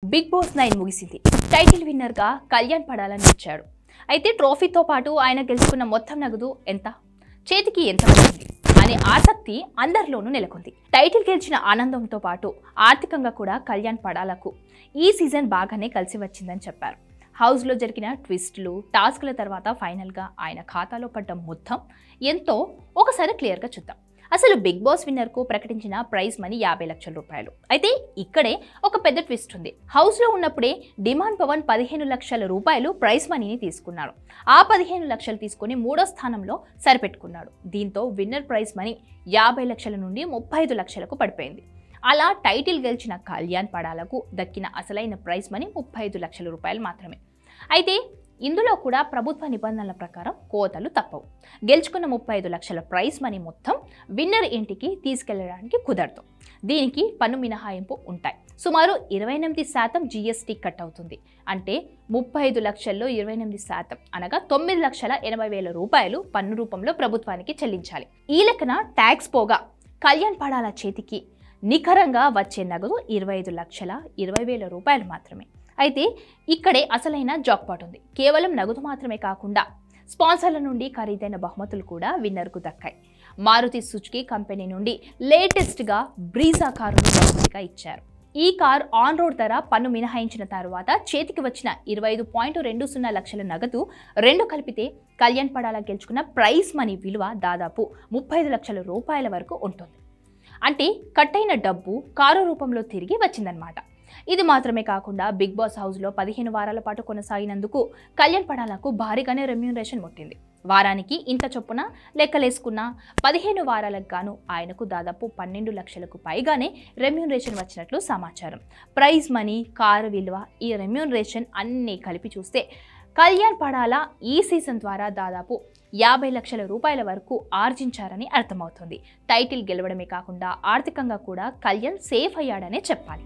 Big boss 9 ముగిసింది. Title winner గా కళ్యాణ్ పడాలని వచ్చాడు. అయితే ట్రోఫీతో పాటు ఆయన గెలుచుకున్న మొత్తం నగదు ఎంత, చేతికి ఎంత వచ్చింది అనే ఆసక్తి అందరిలోనూ నెలకొంది. టైటిల్ గెలిచిన ఆనందంతో పాటు ఆర్థికంగా కూడా కళ్యాణ్ పడాలకు ఈ సీజన్ బాగానే కలిసి వచ్చిందని చెప్పారు. హౌస్లో జరిగిన ట్విస్టులు, టాస్క్ల తర్వాత ఫైనల్గా ఆయన ఖాతాలో పడ్డ మొత్తం ఎంతో ఒకసారి క్లియర్గా చూద్దాం. అసలు బిగ్ బాస్ విన్నర్కు ప్రకటించిన ప్రైజ్ మనీ 50 లక్షల రూపాయలు. అయితే ఇక్కడే ఒక పెద్ద ట్విస్ట్ ఉంది. హౌస్లో ఉన్నప్పుడే డిమాండ్ పవన్ 15 లక్షల రూపాయలు ప్రైజ్ మనీని తీసుకున్నాడు. ఆ 15 లక్షలు తీసుకుని 3వ స్థానంలో సరిపెట్టుకున్నాడు. దీంతో విన్నర్ ప్రైజ్ మనీ 50 లక్షల నుండి 35 లక్షలకు పడిపోయింది. అలా టైటిల్ గెలిచిన కళ్యాణ్ పడాలకు దక్కిన అసలైన ప్రైజ్ మనీ 35 లక్షల రూపాయలు మాత్రమే. అయితే ఇందులో కూడా ప్రభుత్వ నిబంధనల ప్రకారం కోతలు తప్పవు. గెలుచుకున్న 35 లక్షల ప్రైజ్ మనీ మొత్తం విన్నర్ ఇంటికి తీసుకెళ్లడానికి కుదరదు. దీనికి పన్ను మినహాయింపు ఉంటాయి. సుమారు 28% జీఎస్టీ కట్ అవుతుంది. అంటే 35 లక్షల్లో 28% అనగా 9,80,000 రూపాయలు పన్ను రూపంలో ప్రభుత్వానికి చెల్లించాలి. ఈ లెక్కన ట్యాక్స్ పోగా కళ్యాణ్ పడాల చేతికి నికరంగా వచ్చే నగదు 25,20,000 రూపాయలు మాత్రమే. అయితే ఇక్కడే అసలైన జాక్పాట్ ఉంది. కేవలం నగదు మాత్రమే కాకుండా స్పాన్సర్ల నుండి ఖరీదైన బహుమతులు కూడా విన్నర్కు దక్కాయి. మారుతి సుజుకి కంపెనీ నుండి లేటెస్ట్గా బ్రీజా కారును బహుమతిగా ఇచ్చారు. ఈ కార్ ఆన్ రోడ్ ధర పన్ను మినహాయించిన తర్వాత చేతికి వచ్చిన 25.20 లక్షల నగదు రెండు కలిపితే కళ్యాణ్ పడాల గెలుచుకున్న ప్రైజ్ మనీ విలువ దాదాపు 35 లక్షల రూపాయల వరకు ఉంటుంది. అంటే కట్టైన డబ్బు కారు రూపంలో తిరిగి వచ్చిందన్నమాట. ఇది మాత్రమే కాకుండా బిగ్ బాస్ హౌస్లో 15 వారాల పాటు కొనసాగినందుకు కళ్యాణ్ పడాలకు భారీగానే రెమ్యూనరేషన్ ముట్టింది. వారానికి ఇంత చొప్పున లెక్కలేసుకున్న 15 వారాలకు గాను ఆయనకు దాదాపు 12 లక్షలకు పైగానే రెమ్యూనరేషన్ వచ్చినట్లు సమాచారం. ప్రైజ్ మనీ, కారు విలువ, ఈ రెమ్యూనరేషన్ అన్నీ కలిపి చూస్తే కళ్యాణ్ పడాల ఈ సీజన్ ద్వారా దాదాపు 50 లక్షల రూపాయల వరకు ఆర్జించారని అర్థమవుతుంది. టైటిల్ గెలవడమే కాకుండా ఆర్థికంగా కూడా కళ్యాణ్ సేఫ్ అయ్యాడనే చెప్పాలి.